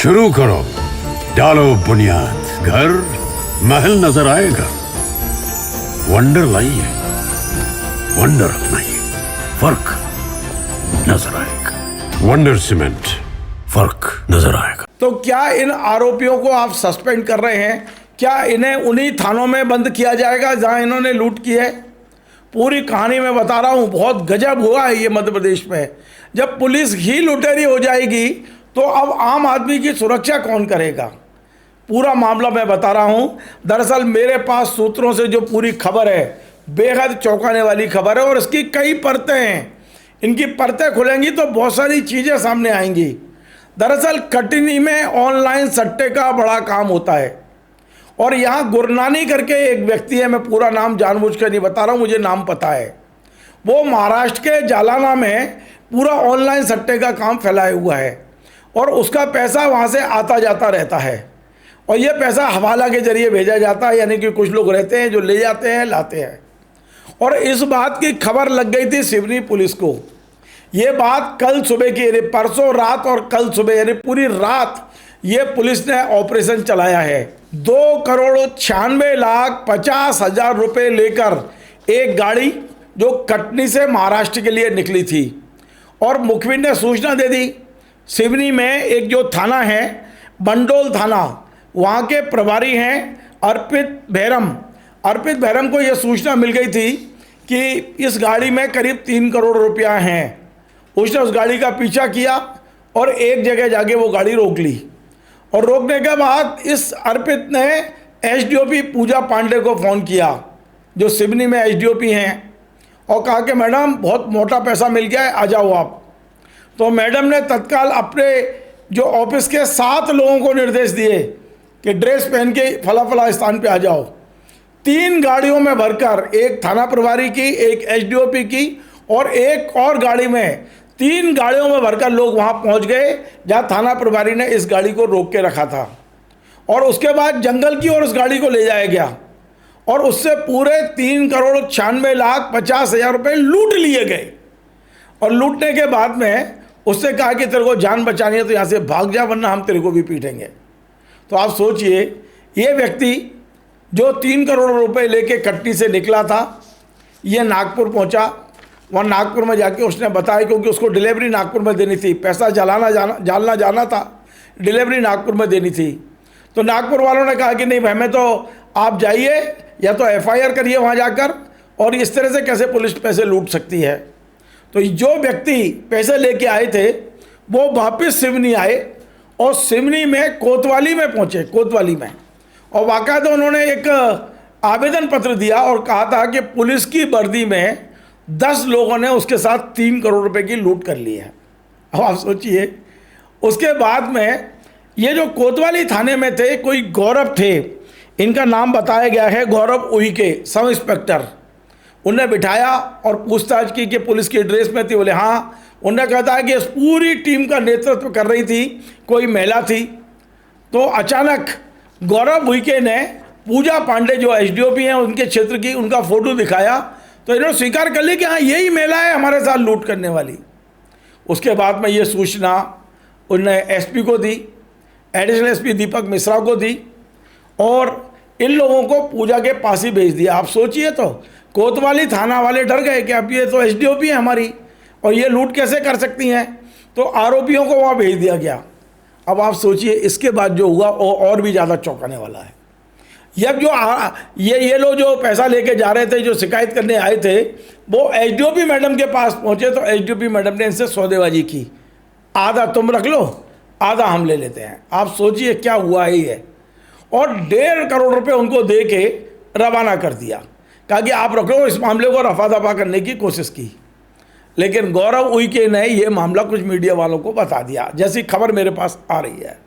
शुरू करो, डालो बुनियाद, घर महल नजर आएगा। वंडर लाइए, वंडर अपनाइए, फर्क नजर आएगा। वंडर सीमेंट, फर्क नजर आएगा। तो क्या इन आरोपियों को आप सस्पेंड कर रहे हैं? क्या इन्हें उन्हीं थानों में बंद किया जाएगा जहां इन्होंने लूट की है? पूरी कहानी मैं बता रहा हूं, बहुत गजब हुआ है ये मध्य प्रदेश में। जब पुलिस ही लुटेरी हो जाएगी तो अब आम आदमी की सुरक्षा कौन करेगा? पूरा मामला मैं बता रहा हूं। दरअसल मेरे पास सूत्रों से जो पूरी खबर है, बेहद चौंकाने वाली खबर है और इसकी कई परतें हैं। इनकी परतें खुलेंगी तो बहुत सारी चीज़ें सामने आएंगी। दरअसल कटनी में ऑनलाइन सट्टे का बड़ा काम होता है और यहाँ गुरनानी करके एक व्यक्ति है, मैं पूरा नाम जानबूझ कर नहीं बता रहा हूँ, मुझे नाम पता है। वो महाराष्ट्र के जालना में पूरा ऑनलाइन सट्टे का काम फैलाया हुआ है और उसका पैसा वहाँ से आता जाता रहता है और ये पैसा हवाला के जरिए भेजा जाता है, यानी कि कुछ लोग रहते हैं जो ले जाते हैं लाते हैं। और इस बात की खबर लग गई थी सिवनी पुलिस को। ये बात कल सुबह की, यानी परसों रात और कल सुबह, यानी पूरी रात ये पुलिस ने ऑपरेशन चलाया है। 2,96,50,000 रुपये लेकर एक गाड़ी जो कटनी से महाराष्ट्र के लिए निकली थी और मुखबिर ने सूचना दे दी। सिवनी में एक जो थाना है बंडोल थाना, वहाँ के प्रभारी हैं अर्पित भैरम को ये सूचना मिल गई थी कि इस गाड़ी में करीब 3 करोड़ रुपया हैं। उसने उस गाड़ी का पीछा किया और एक जगह जाके वो गाड़ी रोक ली और रोकने के बाद इस अर्पित ने एसडीओपी पूजा पांडे को फ़ोन किया, जो सिवनी में एसडीओपी हैं, और कहा कि मैडम बहुत मोटा पैसा मिल गया है, आ जाओ आप। तो मैडम ने तत्काल अपने जो ऑफिस के 7 लोगों को निर्देश दिए कि ड्रेस पहन के फला फला स्थान पे आ जाओ। 3 गाड़ियों में भरकर, एक थाना प्रभारी की, एक एसडीओपी की और एक और गाड़ी में, 3 गाड़ियों में भरकर लोग वहां पहुंच गए जहां थाना प्रभारी ने इस गाड़ी को रोक के रखा था और उसके बाद जंगल की ओर उस गाड़ी को ले जाया गया और उससे पूरे 3,96,50,000 रुपये लूट लिए गए। और लूटने के बाद में उससे कहा कि तेरे को जान बचानी है तो यहाँ से भाग जा, वरना हम तेरे को भी पीटेंगे। तो आप सोचिए, ये व्यक्ति जो 3 करोड़ रुपए लेके कटनी से निकला था, ये नागपुर पहुँचा। वहाँ नागपुर में जाके उसने बताया, क्योंकि उसको डिलीवरी नागपुर में देनी थी, पैसा जालना जाना था, डिलीवरी नागपुर में देनी थी। तो नागपुर वालों ने कहा कि नहीं भाई, मैं तो आप जाइए, या तो एफआईआर करिए वहाँ जाकर, और इस तरह से कैसे पुलिस पैसे लूट सकती है। तो जो व्यक्ति पैसे लेके आए थे वो वापस सिवनी आए और सिवनी में कोतवाली में पहुँचे, कोतवाली में, और बाकायदा उन्होंने एक आवेदन पत्र दिया और कहा था कि पुलिस की वर्दी में 10 लोगों ने उसके साथ 3 करोड़ रुपए की लूट कर ली है। अब आप सोचिए, उसके बाद में ये जो कोतवाली थाने में थे, कोई गौरव थे, इनका नाम बताया गया है गौरव उइके, सब इंस्पेक्टर। उन्हें बिठाया और पूछताछ की कि पुलिस की ड्रेस में थी, बोले हाँ। उन्हें कहता है कि इस पूरी टीम का नेतृत्व कर रही थी कोई महिला थी। तो अचानक गौरव उइके ने पूजा पांडे जो एसडीओपी हैं उनके क्षेत्र की, उनका फोटो दिखाया तो इन्होंने स्वीकार कर ली कि हाँ यही महिला है हमारे साथ लूट करने वाली। उसके बाद में ये सूचना उन्होंने एसपी को दी, एडिशनल एसपी दीपक मिश्रा को दी और इन लोगों को पूजा के पास ही भेज दिया। आप सोचिए, तो कोतवाली थाना वाले डर गए कि अब ये तो एसडीओपी है हमारी और ये लूट कैसे कर सकती हैं, तो आरोपियों को वहाँ भेज दिया गया। अब आप सोचिए इसके बाद जो हुआ वो और भी ज़्यादा चौंकाने वाला है। जब जो ये लोग जो पैसा लेके जा रहे थे, जो शिकायत करने आए थे, वो एसडीओपी मैडम के पास पहुँचे तो एसडीओपी मैडम ने इनसे सौदेबाजी की, आधा तुम रख लो, आधा हम ले लेते हैं। आप सोचिए क्या हुआ ही है। और 1.5 करोड़ रुपए उनको दे के रवाना कर दिया, कहा कि आप रखो। इस मामले को रफा दफा करने की कोशिश की, लेकिन गौरव उइके ने ये मामला कुछ मीडिया वालों को बता दिया, जैसी खबर मेरे पास आ रही है।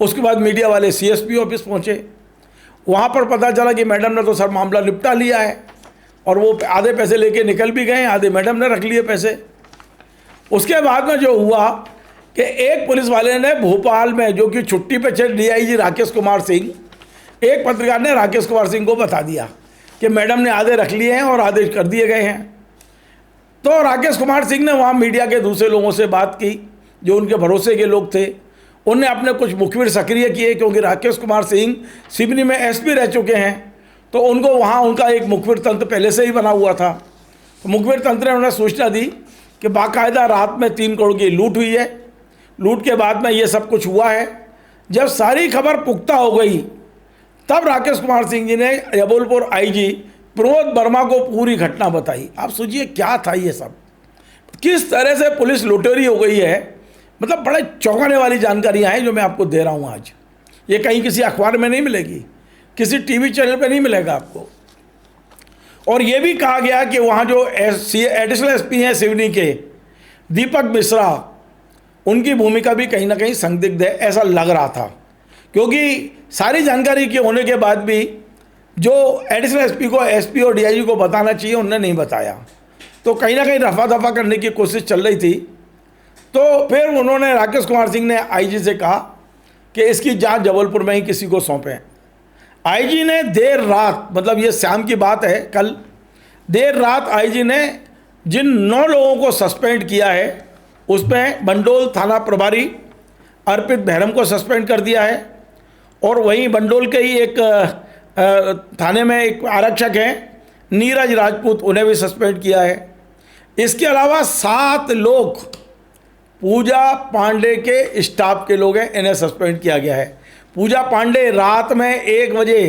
उसके बाद मीडिया वाले सीएसपी ऑफिस पहुँचे, वहाँ पर पता चला कि मैडम ने तो सर मामला निपटा लिया है और वो आधे पैसे लेके निकल भी गए, आधे मैडम ने रख लिए पैसे। उसके बाद में जो हुआ कि एक पुलिस वाले ने भोपाल में, जो कि छुट्टी पे थे डीआईजी राकेश कुमार सिंह, एक पत्रकार ने राकेश कुमार सिंह को बता दिया कि मैडम ने आधे रख लिए हैं और आधे कर दिए गए हैं। तो राकेश कुमार सिंह ने वहाँ मीडिया के दूसरे लोगों से बात की, जो उनके भरोसे के लोग थे। उनने अपने कुछ मुखबिर सक्रिय किए, क्योंकि राकेश कुमार सिंह सिवनी में एसपी रह चुके हैं, तो उनको वहाँ उनका एक मुखबिर तंत्र पहले से ही बना हुआ था। तो मुखबिर तंत्र ने उन्हें सूचना दी कि बाकायदा रात में 3 करोड़ की लूट हुई है, लूट के बाद में ये सब कुछ हुआ है। जब सारी खबर पुख्ता हो गई, तब राकेश कुमार सिंह जी ने जबलपुर आईजी प्रमोद वर्मा को पूरी घटना बताई। आप सोचिए क्या था ये सब, किस तरह से पुलिस लुटेरी हो गई है। मतलब बड़े चौंकाने वाली जानकारियां हैं जो मैं आपको दे रहा हूं आज। ये कहीं किसी अखबार में नहीं मिलेगी, किसी टीवी चैनल पे नहीं मिलेगा आपको। और ये भी कहा गया कि वहाँ जो एडिशनल एसपी हैं सिवनी के दीपक मिश्रा, उनकी भूमिका भी कहीं ना कहीं संदिग्ध है, ऐसा लग रहा था। क्योंकि सारी जानकारी के होने के बाद भी जो एडिशनल एसपी को एसपी और डीआईजी को बताना चाहिए उन्होंने नहीं बताया, तो कहीं ना कहीं रफा दफा करने की कोशिश चल रही थी। तो फिर उन्होंने, राकेश कुमार सिंह ने आईजी से कहा कि इसकी जांच जबलपुर में ही किसी को सौंपें। आईजी ने देर रात, मतलब ये शाम की बात है, कल देर रात आईजी ने जिन 9 लोगों को सस्पेंड किया है उसमें बंडोल थाना प्रभारी अर्पित बहरम को सस्पेंड कर दिया है, और वहीं बंडोल के ही एक थाने में एक आरक्षक हैं नीरज राजपूत, उन्हें भी सस्पेंड किया है। इसके अलावा 7 लोग पूजा पांडे के स्टाफ के लोग हैं, इन्हें सस्पेंड किया गया है। पूजा पांडे रात में 1 बजे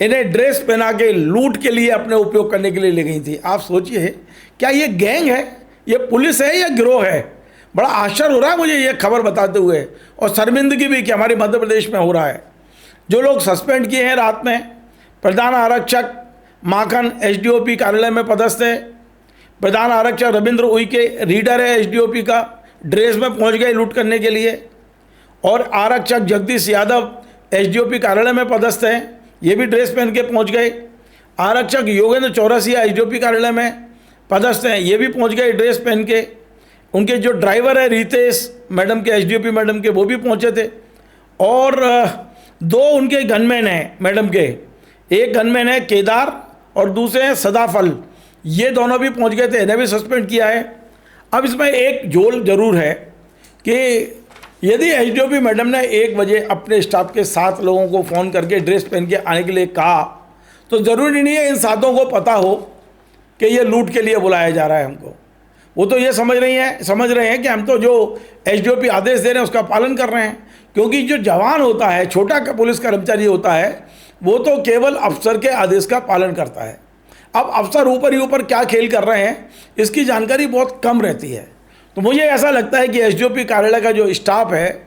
इन्हें ड्रेस पहना के लूट के लिए अपने उपयोग करने के लिए ले गई थी। आप सोचिए, क्या ये गैंग है, ये पुलिस है या गिरोह है? बड़ा आश्चर्य हो रहा है मुझे ये खबर बताते हुए, और शर्मिंदगी भी कि हमारे मध्य प्रदेश में हो रहा है। जो लोग सस्पेंड किए हैं रात में, प्रधान आरक्षक माखन एसडीओपी कार्यालय में पदस्थ है, प्रधान आरक्षक रविंद्र उइके रीडर है एसडीओपी का, ड्रेस में पहुंच गए लूट करने के लिए, और आरक्षक जगदीश यादव एसडीओपी कार्यालय में पदस्थ हैं, ये भी ड्रेस पहन के पहुंच गए। आरक्षक योगेंद्र चौरसिया एसडीओपी कार्यालय में पदस्थ हैं, ये भी पहुंच गए ड्रेस पहन के। उनके जो ड्राइवर है रितेश मैडम के, एसडीओपी मैडम के, वो भी पहुंचे थे। और 2 उनके गनमैन हैं मैडम के, एक गनमैन है केदार और दूसरे हैं सदाफल, ये दोनों भी पहुंच गए थे, इन्हें भी सस्पेंड किया है। अब इसमें एक झोल जरूर है कि यदि एसडीओपी मैडम ने 1 बजे अपने स्टाफ के 7 लोगों को फ़ोन करके ड्रेस पहन के आने के लिए कहा, तो ज़रूरी नहीं है इन 7 को पता हो कि ये लूट के लिए बुलाया जा रहा है हमको। वो तो ये समझ रहे हैं कि हम तो जो एसडीओपी आदेश दे रहे हैं उसका पालन कर रहे हैं। क्योंकि जो जवान होता है, छोटा पुलिस कर्मचारी होता है, वो तो केवल अफसर के आदेश का पालन करता है। अब अफसर ऊपर ही ऊपर क्या खेल कर रहे हैं इसकी जानकारी बहुत कम रहती है। तो मुझे ऐसा लगता है कि एसडीओपी कार्यालय का जो स्टाफ है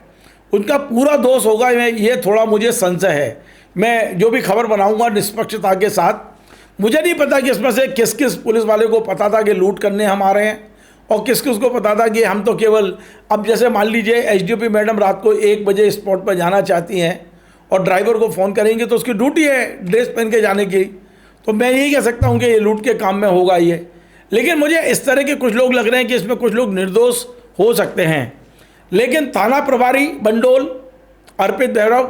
उनका पूरा दोष होगा, ये थोड़ा मुझे संशय है। मैं जो भी खबर बनाऊंगा निष्पक्षता के साथ। मुझे नहीं पता कि इसमें से किस किस पुलिस वाले को पता था कि लूट करने हम आ रहे हैं, और किस किस को पता था कि हम तो केवल, अब जैसे मान लीजिए एसडीओपी मैडम रात को 1 बजे स्पॉट पर जाना चाहती हैं और ड्राइवर को फ़ोन करेंगे तो उसकी ड्यूटी है ड्रेस पहन के जाने की, तो मैं यही कह सकता हूँ कि ये लूट के काम में होगा ये। लेकिन मुझे इस तरह के कुछ लोग लग रहे हैं कि इसमें कुछ लोग निर्दोष हो सकते हैं। लेकिन थाना प्रभारी बंडोल अर्पित भैरव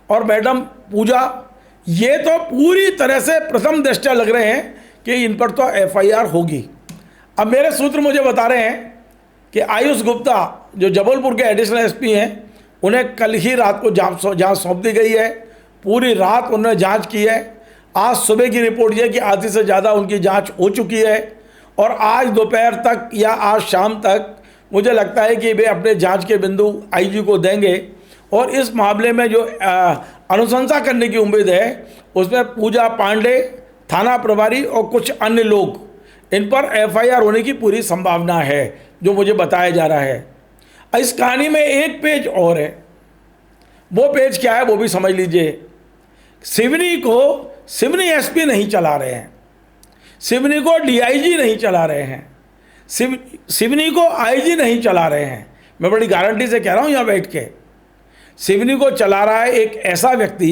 और मैडम पूजा, ये तो पूरी तरह से प्रथम दृष्टया लग रहे हैं कि इन पर तो एफआईआर होगी। अब मेरे सूत्र मुझे बता रहे हैं कि आयुष गुप्ता जो जबलपुर के एडिशनल एसपी हैं, उन्हें कल ही रात को जांच सौंप दी गई है। पूरी रात उन्होंने जांच की है। आज सुबह की रिपोर्ट यह है कि आधी से ज़्यादा उनकी जांच हो चुकी है, और आज दोपहर तक या आज शाम तक मुझे लगता है कि वे अपने जांच के बिंदु आईजी को देंगे। और इस मामले में जो अनुशंसा करने की उम्मीद है उसमें पूजा पांडे, थाना प्रभारी और कुछ अन्य लोग, इन पर एफआईआर होने की पूरी संभावना है, जो मुझे बताया जा रहा है। इस कहानी में एक पेज और है। वो पेज क्या है वो भी समझ लीजिए। सिवनी को सिवनी एसपी नहीं चला रहे हैं, सिवनी को डीआईजी नहीं चला रहे हैं, सिवनी को आईजी नहीं चला रहे हैं। मैं बड़ी गारंटी से कह रहा हूँ यहाँ बैठ के। सिवनी को चला रहा है एक ऐसा व्यक्ति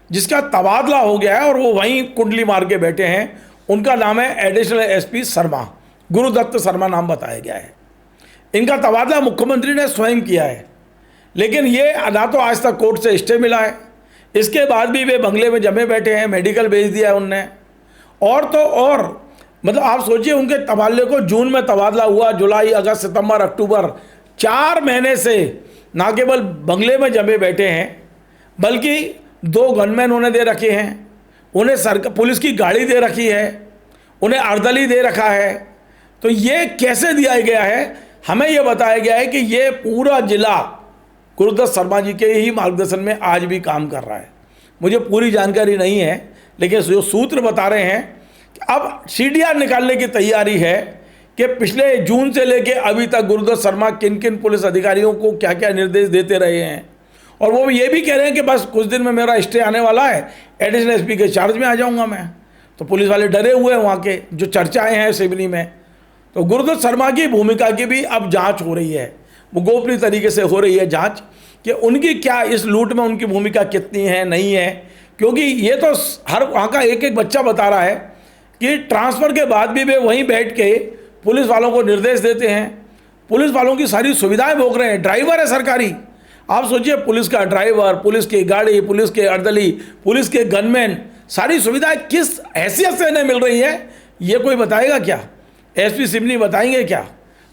जिसका तबादला हो गया है और वो वहीं कुंडली मार के बैठे हैं। उनका नाम है एडिशनल एसपी शर्मा, गुरुदत्त शर्मा नाम बताया गया है। इनका तबादला मुख्यमंत्री ने स्वयं किया है, लेकिन ये ना तो आज तक कोर्ट से स्टे मिला है, इसके बाद भी वे बंगले में जमे बैठे हैं, मेडिकल भेज दिया है उनने। और तो और मतलब आप सोचिए, उनके तबादले को जून में तबादला हुआ, जुलाई, अगस्त, सितंबर, अक्टूबर, 4 महीने से ना केवल बंगले में जमे बैठे हैं बल्कि 2 गनमैन उन्हें दे रखे हैं, उन्हें सरकार पुलिस की गाड़ी दे रखी है, उन्हें अर्दली दे रखा है। तो ये कैसे दिया गया है? हमें यह बताया गया है कि ये पूरा जिला गुरुदत्त शर्मा जी के ही मार्गदर्शन में आज भी काम कर रहा है। मुझे पूरी जानकारी नहीं है, लेकिन जो सूत्र बता रहे हैं कि अब सीडीआर निकालने की तैयारी है कि पिछले जून से लेके अभी तक गुरुदत्त शर्मा किन किन पुलिस अधिकारियों को क्या क्या निर्देश देते रहे हैं। और वो ये भी कह रहे हैं कि बस कुछ दिन में मेरा स्टे आने वाला है, एडिशनल एसपी के चार्ज में आ जाऊंगा मैं। तो पुलिस वाले डरे हुए हैं वहाँ के, जो चर्चाएं हैं सिवनी में। तो गुरुदत्त शर्मा की भूमिका की भी अब जांच हो रही है, वो गोपनीय तरीके से हो रही है जांच कि उनकी क्या इस लूट में उनकी भूमिका कितनी है, नहीं है। क्योंकि ये तो हर वहाँ का एक एक बच्चा बता रहा है कि ट्रांसफ़र के बाद भी वे वहीं बैठ के पुलिस वालों को निर्देश देते हैं, पुलिस वालों की सारी सुविधाएं भोग रहे हैं। ड्राइवर है सरकारी, आप सोचिए, पुलिस का ड्राइवर, पुलिस की गाड़ी, पुलिस के अर्दली, पुलिस के गनमैन, सारी सुविधाएं किस हैसियत से इन्हें मिल रही है, ये कोई बताएगा क्या? एसपी सिवनी बताएंगे क्या?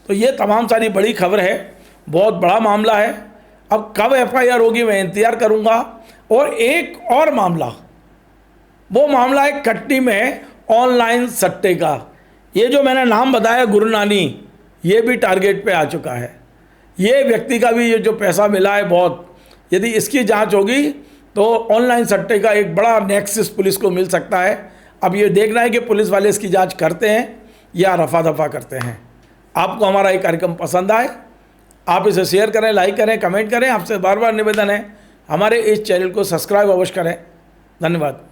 तो ये तमाम सारी बड़ी खबर है, बहुत बड़ा मामला है। अब कब एफआईआर होगी मैं इंतजार करूंगा। और एक और मामला, वो मामला है कटनी में ऑनलाइन सट्टे का। ये जो मैंने नाम बताया गुरुनानी, ये भी टारगेट पे आ चुका है। ये व्यक्ति का भी ये जो पैसा मिला है बहुत, यदि इसकी जांच होगी तो ऑनलाइन सट्टे का एक बड़ा नेक्सस पुलिस को मिल सकता है। अब ये देखना है कि पुलिस वाले इसकी जांच करते हैं या रफा दफा करते हैं। आपको हमारा ये कार्यक्रम पसंद आए, आप इसे शेयर करें, लाइक करें, कमेंट करें। आपसे बार बार निवेदन है, हमारे इस चैनल को सब्सक्राइब अवश्य करें। धन्यवाद।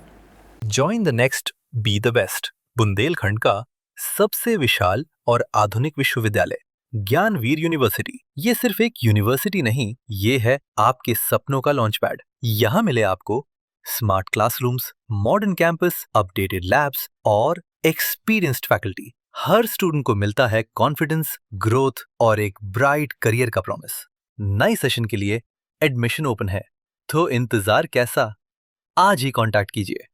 Join the next be the best, Bundelkhand का सबसे विशाल और आधुनिक विश्वविद्यालय ज्ञानवीर यूनिवर्सिटी। ये सिर्फ एक यूनिवर्सिटी नहीं, ये है आपके सपनों का लॉन्च पैड। यहाँ मिले आपको smart classrooms, modern campus, updated labs और एक्सपीरियंस्ड फैकल्टी। हर स्टूडेंट को मिलता है कॉन्फिडेंस, ग्रोथ और एक ब्राइट करियर का प्रॉमिस। नए सेशन के लिए एडमिशन ओपन है, तो इंतजार कैसा? आज ही कांटेक्ट कीजिए।